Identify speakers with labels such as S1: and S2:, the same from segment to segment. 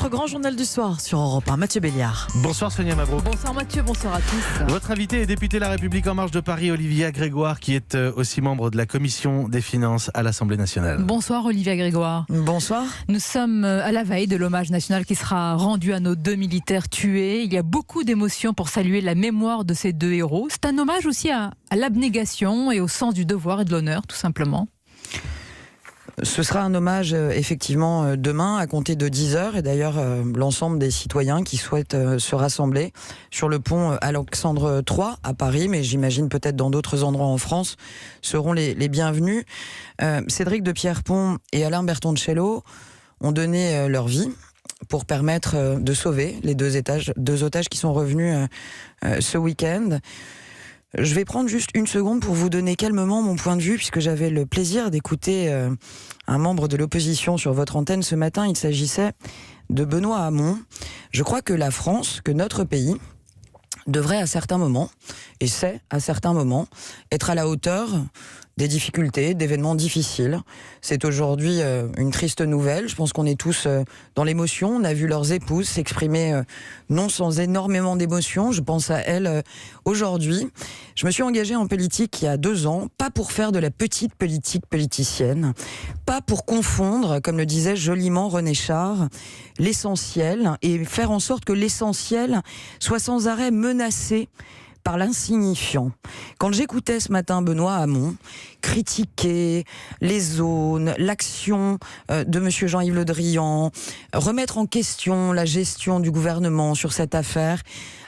S1: votre grand journal du soir sur Europe 1. Mathieu Béliard.
S2: Bonsoir Sonia Mabrouk.
S3: Bonsoir Mathieu, bonsoir à tous.
S2: Votre invité est député La République En Marche de Paris, Olivia Grégoire, qui est aussi membre de la Commission des Finances à l'Assemblée nationale.
S3: Bonsoir Olivia Grégoire.
S1: Bonsoir.
S3: Nous sommes à la veille de l'hommage national qui sera rendu à nos 2 militaires tués. Il y a beaucoup d'émotions pour saluer la mémoire de ces 2 héros. C'est un hommage aussi à l'abnégation et au sens du devoir et de l'honneur, tout simplement.
S4: Ce sera un hommage effectivement demain à compter de 10h et d'ailleurs l'ensemble des citoyens qui souhaitent se rassembler sur le pont Alexandre III à Paris, mais j'imagine peut-être dans d'autres endroits en France, seront les bienvenus. Cédric de Pierrepont et Alain Bertoncello ont donné leur vie pour permettre de sauver les deux otages qui sont revenus ce week-end. Je vais prendre juste une seconde pour vous donner calmement mon point de vue, puisque j'avais le plaisir d'écouter un membre de l'opposition sur votre antenne ce matin. Il s'agissait de Benoît Hamon. Je crois que la France, que notre pays, devrait à certains moments, et sait à certains moments, être à la hauteur des difficultés, d'événements difficiles. C'est aujourd'hui une triste nouvelle. Je pense qu'on est tous dans l'émotion. On a vu leurs épouses s'exprimer non sans énormément d'émotion. Je pense à elles aujourd'hui. Je me suis engagée en politique il y a 2 ans, pas pour faire de la petite politique politicienne, pas pour confondre, comme le disait joliment René Char, l'essentiel et faire en sorte que l'essentiel soit sans arrêt menacé par l'insignifiant. Quand j'écoutais ce matin Benoît Hamon critiquer les zones, l'action de M. Jean-Yves Le Drian, remettre en question la gestion du gouvernement sur cette affaire,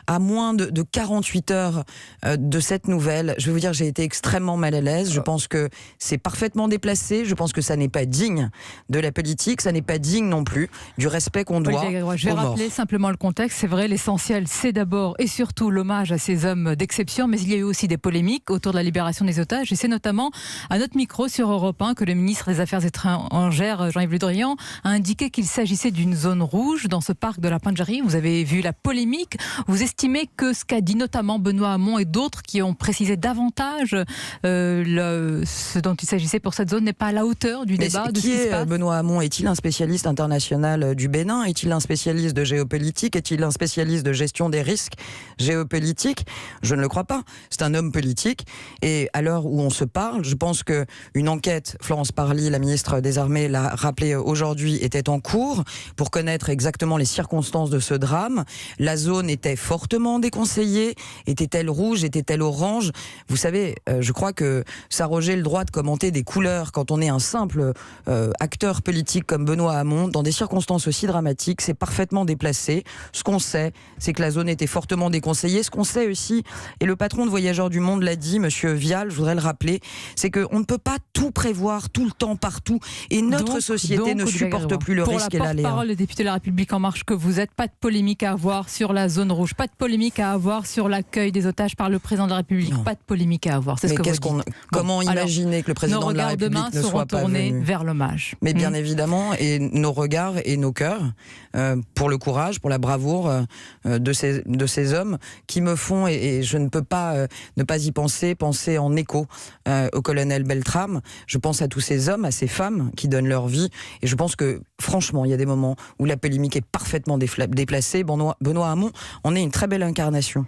S4: à moins de 48 heures de cette nouvelle, je vais vous dire, j'ai été extrêmement mal à l'aise. Je pense que c'est parfaitement déplacé. Je pense que ça n'est pas digne de la politique. Ça n'est pas digne non plus du respect qu'on doit aux morts.
S3: Je vais rappeler simplement le contexte. C'est vrai, l'essentiel, c'est d'abord et surtout l'hommage à ces hommes d'exception. Mais il y a eu aussi des polémiques autour de la libération des otages. Et c'est notamment à notre micro sur Europe 1 que le ministre des Affaires étrangères, Jean-Yves Le Drian, a indiqué qu'il s'agissait d'une zone rouge dans ce parc de la Pointe Jarry. Vous avez vu la polémique. Vous estimez que ce qu'a dit notamment Benoît Hamon et d'autres qui ont précisé davantage ce dont il s'agissait pour cette zone n'est pas à la hauteur du débat de ce qui se passe.
S4: Benoît Hamon, est-il un spécialiste international du Bénin? Est-il un spécialiste de géopolitique? Est-il un spécialiste de gestion des risques géopolitiques? Je ne le crois pas. C'est un homme politique et à l'heure où on se parle, je pense qu'une enquête, Florence Parly, la ministre des Armées, l'a rappelé aujourd'hui, était en cours pour connaître exactement les circonstances de ce drame. La zone était fortement déconseillée. Était-elle rouge? Était-elle orange? Vous savez, je crois que s'arroger le droit de commenter des couleurs quand on est un simple acteur politique comme Benoît Hamon, dans des circonstances aussi dramatiques, c'est parfaitement déplacé. Ce qu'on sait, c'est que la zone était fortement déconseillée. Ce qu'on sait aussi, et le patron de Voyageurs du Monde l'a dit, Monsieur Vial, je voudrais le rappeler, c'est qu'on ne peut pas tout prévoir tout le temps, partout. Et notre société ne supporte plus le risque et l'aléa.
S3: Pour la porte-parole des députés de La République En Marche que vous êtes, pas de polémique à avoir sur la zone rouge, pas de polémique à avoir sur l'accueil des otages par le président de la République. Non. Pas de polémique à avoir. C'est ce que vous dites.
S4: Comment imaginer que le président de la République ne soit pas venu? Nos regards demain seront tournés
S3: vers l'hommage.
S4: Mais bien évidemment, et nos regards et nos cœurs pour le courage, pour la bravoure de ces hommes qui me font, et je ne peux pas ne pas y penser en écho au colonel Beltrame. Je pense à tous ces hommes, à ces femmes qui donnent leur vie, et je pense que franchement, il y a des moments où la polémique est parfaitement déplacée. Benoît Hamon en est une très belle incarnation.